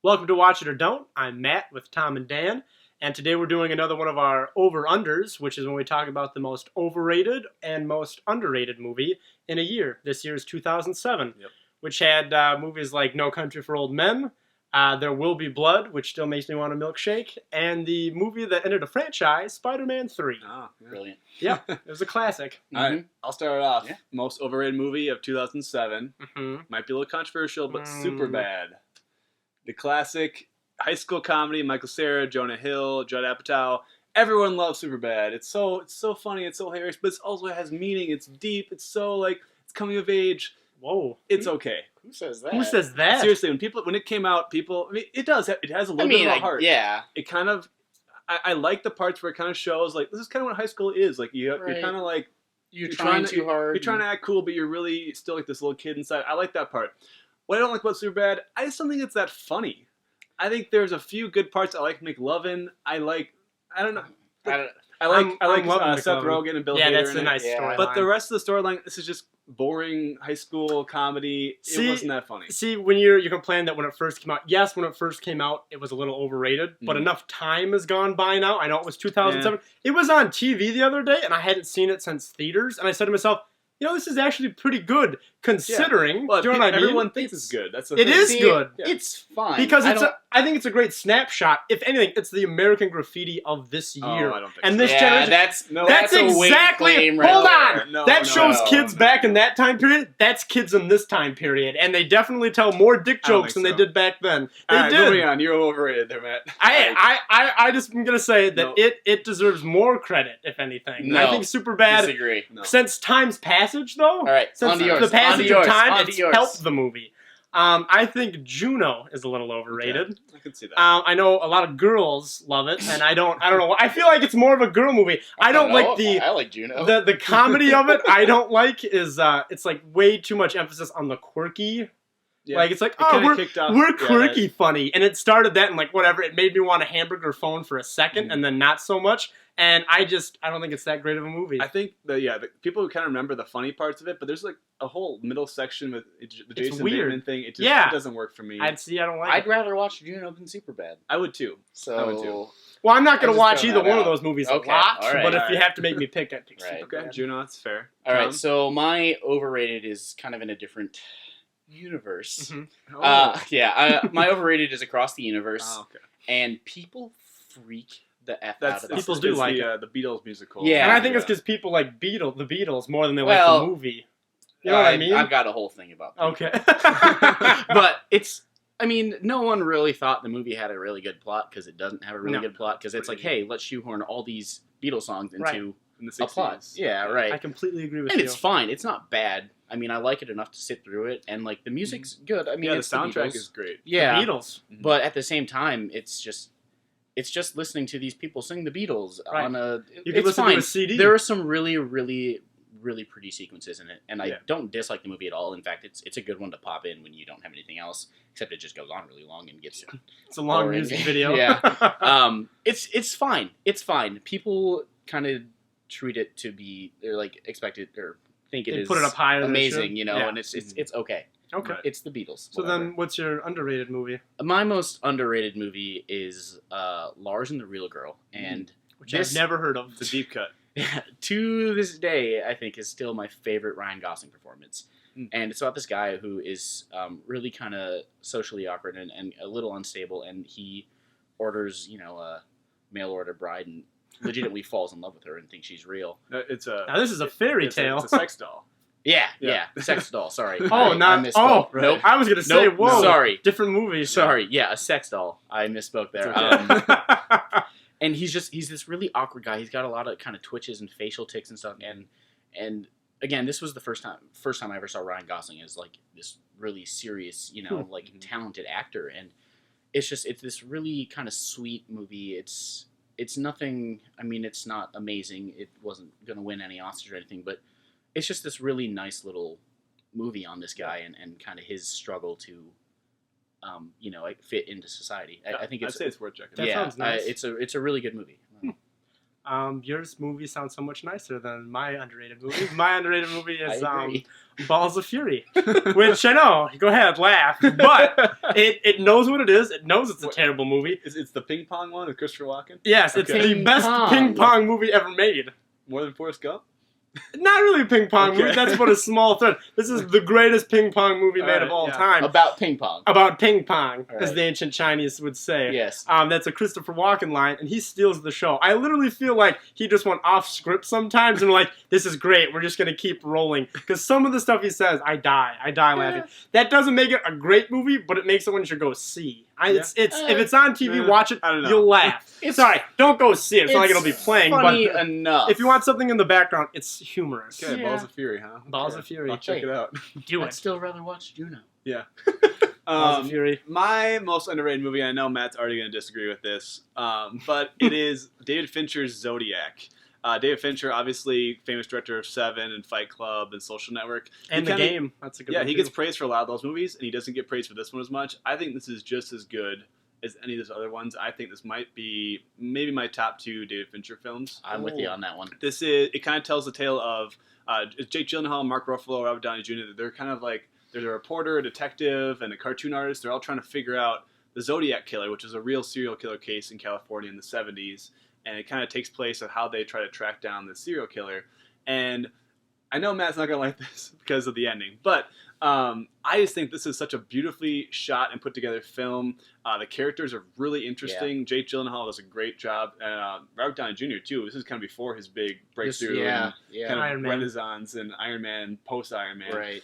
Welcome to Watch It or Don't. I'm Matt with Tom and Dan, and today we're doing another one of our over-unders, which is when we talk about the most overrated and most underrated movie in a year. This year is 2007, which had movies like No Country for Old Men, There Will Be Blood, which still makes me want a milkshake, and the movie that ended a franchise, Spider-Man 3. Oh, yeah. Brilliant. Yeah, it was a classic. All right, I'll start it off. Yeah. Most overrated movie of 2007. Might be a little controversial, but super bad. The classic high school comedy, Michael Cera, Jonah Hill, Judd Apatow. Everyone loves Superbad. It's so funny, it's so hilarious, but it also has meaning. It's deep. It's so it's coming of age. Whoa. It's okay. Who says that? Who says that? Seriously, when it came out, people. I mean, it has a little bit of a heart. Yeah. It kind of. I like the parts where it kind of shows this is kind of what high school is. You're kind of You're trying too hard. You're trying to act cool, but you're really still this little kid inside. I like that part. What I don't like about Superbad, I just don't think it's that funny. I think there's a few good parts. I like McLovin. I don't know. I like Seth Rogen and Bill Hader. Yeah, that's a in nice Yeah. storyline. But the rest of the storyline, this is just boring high school comedy. It wasn't that funny. See, when you complain that when it first came out, yes, when it first came out, it was a little overrated, but enough time has gone by now. I know it was 2007. It was on TV the other day, and I hadn't seen it since theaters, and I said to myself, this is actually pretty good considering. Yeah. Well, do you know what I mean? Everyone thinks it's good. That's the It thing. is good. Yeah. It's fine. Because I think it's a great snapshot. If anything, it's the American Graffiti of this year. Oh, I don't think and so. this generation. That's That's a weight exactly. claim right Hold there. on. No, that no, shows no, kids no. back in that time period. That's kids in this time period, and they definitely tell more dick I don't jokes think than so. they did back then. They All right, did. moving on. You're overrated there, Matt. I just am gonna say that No. it deserves more credit, if anything. No. I think Superbad. Disagree. No. Since time's passage, though, All right, since onto yours. the passage Onto yours. of time, Onto it's yours. helped the movie. I think Juno is a little overrated. Okay. I can see that. I know a lot of girls love it, and I don't know. I feel like it's more of a girl movie. I don't like I like Juno. the comedy of it. I don't like is it's way too much emphasis on the quirky. Yeah. It's like, It kinda we're kicked off- we're yeah, quirky funny, and it started that and whatever. It made me want a hamburger phone for a second, and then not so much. And I don't think it's that great of a movie. I think the people kind of remember the funny parts of it, but there's a whole middle section with the Jason weird. Bateman thing. It just Yeah. it doesn't work for me. I don't like I'd it. rather watch Juno than Superbad. I would too. So I would too. Well, I'm not I gonna just watch throw either that one of out. those movies Okay, a lot. all right, but if all you right. have to make me pick, I'd pick Right. Superbad. Okay, Juno, that's fair. all right, Tom? so my overrated is kind of in a different universe. Mhm. Oh. My overrated is Across the Universe, Oh, okay. and people freak the F That's out of People this. do it's like the Beatles musical. Yeah. And I think it's because people like the Beatles more than they like Well, the movie. You know what I mean? I've got a whole thing about that. Okay. But no one really thought the movie had a really good plot because it doesn't have a really No. good plot because it's hey, let's shoehorn all these Beatles songs into in the a 60s. plot. Yeah, right. I completely agree with And you. it's fine. It's not bad. I mean, I like it enough to sit through it, and the music's good. I mean, Yeah, the it's soundtrack Beatles. is great. Yeah, The Beatles. but at the same time, it's just listening to these people sing the Beatles Right. on a. You can it's listen fine. to a CD. There are some really, really, really pretty sequences in it, and I Yeah. don't dislike the movie at all. In fact, it's a good one to pop in when you don't have anything else, except it just goes on really long and gets. It's a long boring. music video. Yeah. It's fine. It's fine. People kind of treat it to be expect it or think it They is put it up higher than it amazing, should. you know, Yeah. and it's okay. Okay. It's the Beatles. So whatever. then, what's your underrated movie? My most underrated movie is Lars and the Real Girl, and Which this I've never heard of. It's a deep cut. to this day I think is still my favorite Ryan Gosling performance. Mm. And it's about this guy who is really kind of socially awkward and a little unstable, and he orders a mail order bride and legitimately falls in love with her and thinks she's real. It's a Now this is a fairy tale. It's a sex doll. Yeah, Yeah. sex doll. Sorry. Oh, I not misspoke. oh. Nope. I was gonna say, Nope. whoa. Sorry. Different movie. Sorry. Yeah, a sex doll. I misspoke there. It's okay. And he's this really awkward guy. He's got a lot of kind of twitches and facial tics and stuff. And again, this was the first time I ever saw Ryan Gosling as this really serious, talented actor. And it's this really kind of sweet movie. It's nothing. I mean, it's not amazing. It wasn't going to win any Oscars or anything, but it's just this really nice little movie on this guy and kind of his struggle to fit into society. I think I'd say it's worth checking. That out. sounds nice. it's a really good movie. Yours movie sounds so much nicer than my underrated movie. My underrated movie is I agree. Balls of Fury, which I know. Go ahead, laugh. But it knows what it is. It knows it's a terrible movie. It's the ping pong one with Christopher Walken? Yes, it's Okay. the best Ping-pong. ping pong movie ever made. More than Forrest Gump? Not really a ping pong Okay. movie. That's but a small thread. This is the greatest ping pong movie made Alright, of all yeah. time. About ping pong. About ping pong, as Alright. the ancient Chinese would say. Yes. That's a Christopher Walken line, and he steals the show. I literally feel like he just went off script sometimes, and we're like, this is great. We're just gonna keep rolling because some of the stuff he says, I die laughing. That doesn't make it a great movie, but it makes it one you should go see. If it's on TV, watch it. I don't know. You'll laugh. Sorry, don't go see it. It's not like it'll be playing. Funny But enough. if you want something in the background, it's humorous. Okay, Yeah. Balls of Fury, huh? Balls Okay. of Fury. I'll check it out. Do I'd it. still rather watch Juno. Balls of Fury. My most underrated movie, I know Matt's already going to disagree with this, but it is David Fincher's Zodiac. David Fincher, obviously famous director of Seven and Fight Club and Social Network. And He the kinda- game. That's a good Yeah, one. he too. gets praised for a lot of those movies, and he doesn't get praised for this one as much. I think this is just as good as any of those other ones. I think this might be maybe my top 2 David Fincher films. I'm with you on that one. It kind of tells the tale of Jake Gyllenhaal, Mark Ruffalo, Robert Downey Jr. They're kind of like, there's a reporter, a detective, and a cartoon artist. They're all trying to figure out the Zodiac Killer, which is a real serial killer case in California in the 70s. And it kind of takes place of how they try to track down the serial killer. And I know Matt's not going to like this because of the ending, but I just think this is such a beautifully shot and put together film. The characters are really interesting. Jake Gyllenhaal does a great job. Robert Downey Jr. too. This is kind of before his big breakthrough. Yeah. And Yeah. kind of Iron Man. renaissance and Iron Man, post Iron Man. Right.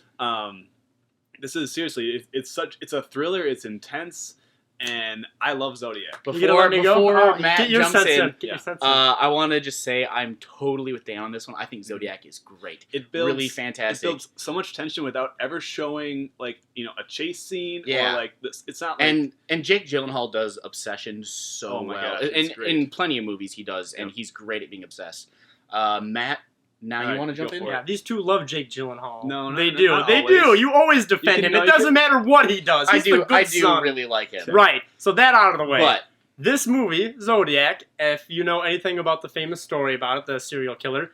This is seriously, it's a thriller. It's intense, and I love Zodiac. You gonna let me go? Before Oh, Matt get your jumps sense in, in. Get your sense in. I want to just say I'm totally with Dan on this one. I think Zodiac is great. It builds Really It fantastic. builds so much tension without ever showing like a chase scene Yeah. or like this. It's not like And Jake Gyllenhaal does obsession so Oh my well. gosh, it's in, great. in plenty of movies he does, and Yep. he's great at being obsessed. Matt, now Alright, you want to jump go in? for it. Yeah, these two love Jake Gyllenhaal. No, they no, do. not They always. do. You always defend can him. know It you doesn't can- matter what he does. He's the good I do son. really like him. Right. So that out of the way. But This movie, Zodiac, if you know anything about the famous story about it, the serial killer,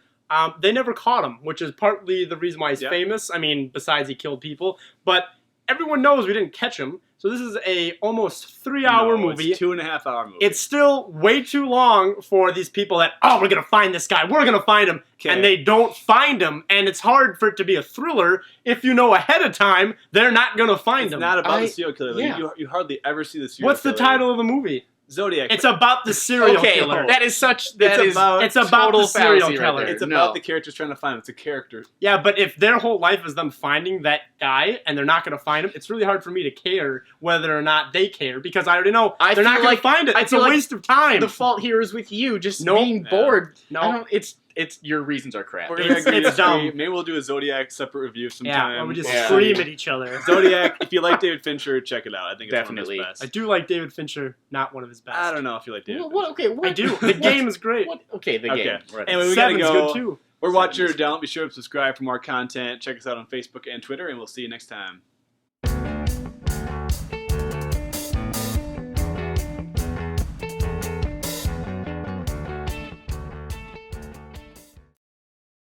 they never caught him, which is partly the reason why he's Yeah. famous. I mean, besides he killed people, but everyone knows we didn't catch him. So this is a almost 3-hour No, movie. It's 2.5 hour movie. It's still way too long for these people that, oh, we're going to find this guy. We're going to find him. Okay. And they don't find him. And it's hard for it to be a thriller if you know ahead of time they're not going to find It's him. not about I- the serial killer. Like, yeah. you hardly ever see the serial What's killer. the title of the movie? Zodiac. It's about the serial okay, killer. that is such. That is it's about total the serial fallacy right killer. there. It's No. about the characters trying to find him. It's a character. Yeah, but if their whole life is them finding that guy and they're not going to find him, it's really hard for me to care whether or not they care because I already know I they're not feel going like- to find it. I It's a feel like waste of time. The fault here is with you, just Nope. being No. bored. No. I don't, it's your reasons are crap. We're gonna It's- agree to it's dumb. disagree. Maybe we'll do a Zodiac separate review yeah, sometime. or we just Yeah. scream at each other. Zodiac. If you like David Fincher, check it out. I think it's Definitely. one of his I best. do like David Fincher, not one of his best. I don't know if you like David. What? Okay, what? I do. The game is great. What? Okay, the Okay. game. Right. Anyway, we Seven's gotta go. good too. We're Watcher Sevens. Down. Be sure to subscribe for more content. Check us out on Facebook and Twitter, and we'll see you next time.